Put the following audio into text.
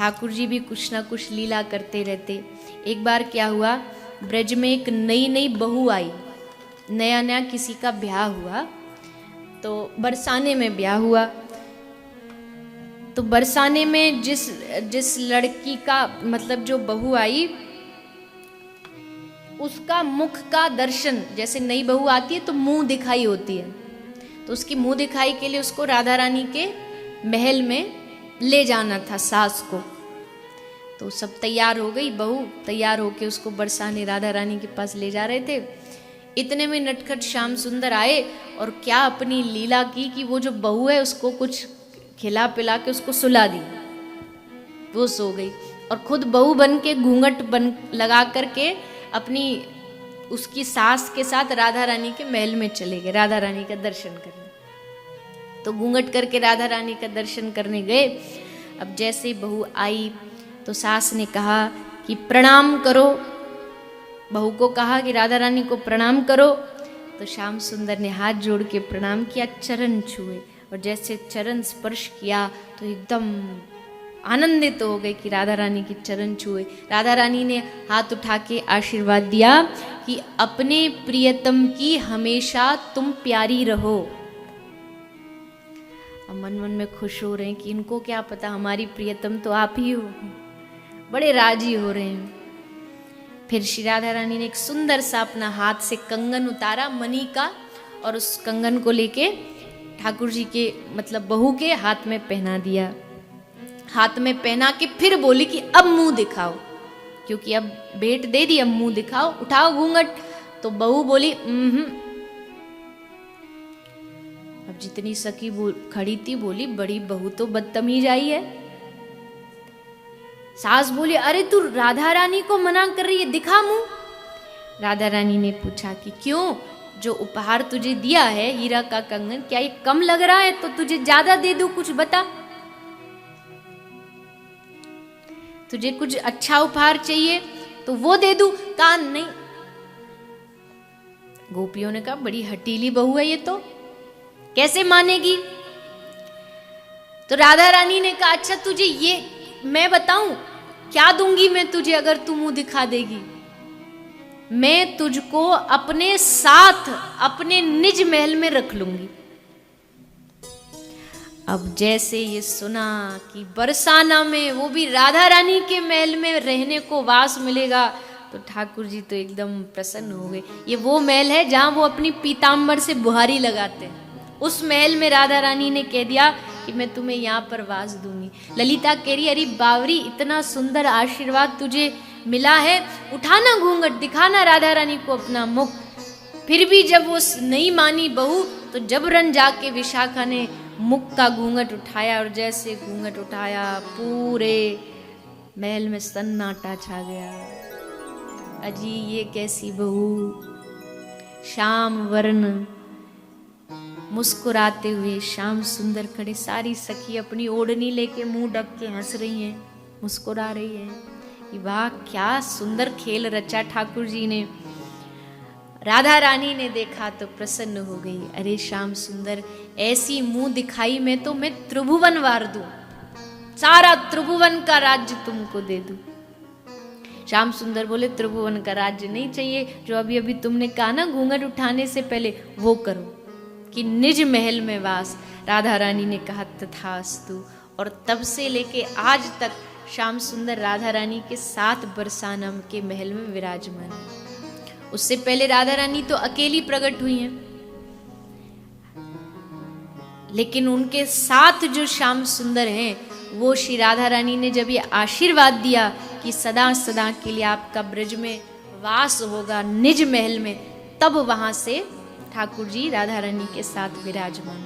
ठाकुर जी भी कुछ ना कुछ लीला करते रहते। एक बार क्या हुआ, ब्रज में एक नई नई बहू आई, नया नया किसी का ब्याह हुआ, तो बरसाने में ब्याह हुआ। तो बरसाने में जिस लड़की का मतलब जो बहू आई, उसका मुख का दर्शन, जैसे नई बहू आती है तो मुंह दिखाई होती है, तो उसकी मुंह दिखाई के लिए उसको राधा रानी के महल में ले जाना था सास को। तो सब तैयार हो गई, बहू तैयार होके उसको बरसाने राधा रानी के पास ले जा रहे थे। इतने में नटखट श्याम सुंदर आए और क्या अपनी लीला की कि वो जो बहू है उसको कुछ खिला पिला के उसको सुला दी, वो सो गई, और खुद बहू बन के घूंघट बन लगा करके अपनी उसकी सास के साथ राधा रानी के महल में चले गए राधा रानी का दर्शन करने। तो घूंघट करके राधा रानी का दर्शन करने गए। अब जैसे बहू आई तो सास ने कहा कि प्रणाम करो, बहू को कहा कि राधा रानी को प्रणाम करो। तो श्याम सुंदर ने हाथ जोड़ के प्रणाम किया, चरण छुए, और जैसे चरण स्पर्श किया तो एकदम आनंदित हो गए कि राधा रानी की चरण छुए। राधा रानी ने हाथ उठा के आशीर्वाद दिया कि अपने प्रियतम की हमेशा तुम प्यारी रहो। अब मन मन में खुश हो रहे हैं कि इनको क्या पता हमारी प्रियतम तो आप ही हो, बड़े राजी हो रहे हैं। फिर श्री राधा रानी ने एक सुंदर सा अपना हाथ से कंगन उतारा मणि का, और उस कंगन को लेके ठाकुर जी के मतलब बहू के हाथ में पहना दिया। हाथ में पहना के फिर बोली कि अब मुंह दिखाओ, क्योंकि अब भेंट दे दी, अब मुंह दिखाओ, उठाओ घूंघट। तो बहू बोली अब जितनी सखी खड़ी थी बोली बड़ी बहू तो बदतमीज आई है। सास बोली अरे तू राधा रानी को मना कर रही है, दिखा मुंह। राधा रानी ने पूछा कि क्यों, जो उपहार तुझे दिया है हीरा का कंगन, क्या ये कम लग रहा है तो तुझे ज्यादा दे दूं, कुछ बता। तुझे कुछ अच्छा उपहार चाहिए तो वो दे दूं। कहा नहीं। गोपियों ने कहा बड़ी हटीली बहू है ये तो, कैसे मानेगी। तो राधा रानी ने कहा अच्छा तुझे ये मैं बताऊं क्या दूंगी मैं तुझे अगर तू मुंह दिखा देगी। मैं तुझको अपने साथ अपने निज महल में रख लूंगी। अब जैसे ये सुना कि बरसाना में वो भी राधा रानी के महल में रहने को वास मिलेगा, तो ठाकुर जी तो एकदम प्रसन्न हो गए। ये वो महल है जहां वो अपनी पीताम्बर से बुहारी लगाते हैं, उस महल में राधा रानी ने कह दिया कि मैं तुम्हें यहाँ पर वास दूंगी। ललिता कह रही अरे बावरी इतना सुंदर आशीर्वाद तुझे मिला है, उठाना घूंघट, दिखाना राधा रानी को अपना मुख। फिर भी जब वो नहीं मानी बहू, तो जबरन जाके विशाखा ने मुख का घूंघट उठाया, और जैसे घूंघट उठाया पूरे महल में सन्नाटा छा गया। अजी ये कैसी बहू, श्याम वर्ण, मुस्कुराते हुए श्याम सुंदर खड़े, सारी सखी अपनी ओढ़नी लेके मुंह ढक के हंस रही हैं, मुस्कुरा रही हैं कि वाह क्या सुंदर खेल रचा ठाकुर जी ने। राधा रानी ने देखा तो प्रसन्न हो गई, अरे श्याम सुंदर ऐसी मुंह दिखाई में तो मैं त्रिभुवन वार दूं, सारा त्रिभुवन का राज्य तुमको दे दूं। श्याम सुंदर बोले त्रिभुवन का राज्य नहीं चाहिए, जो अभी अभी तुमने कहा ना घूंघट उठाने से पहले वो करो कि निज महल में वास। राधा रानी ने कहा तथास्तु, और तब से लेके आज तक श्याम सुंदर राधा रानी के साथ बरसाना के महल में विराजमान है। उससे पहले राधा रानी तो अकेली प्रकट हुई हैं, लेकिन उनके साथ जो श्याम सुंदर हैं वो श्री राधा रानी ने जब ये आशीर्वाद दिया कि सदा सदा के लिए आपका ब्रज में वास होगा निज महल में, तब वहां से ठाकुर जी राधा रानी के साथ विराजमान।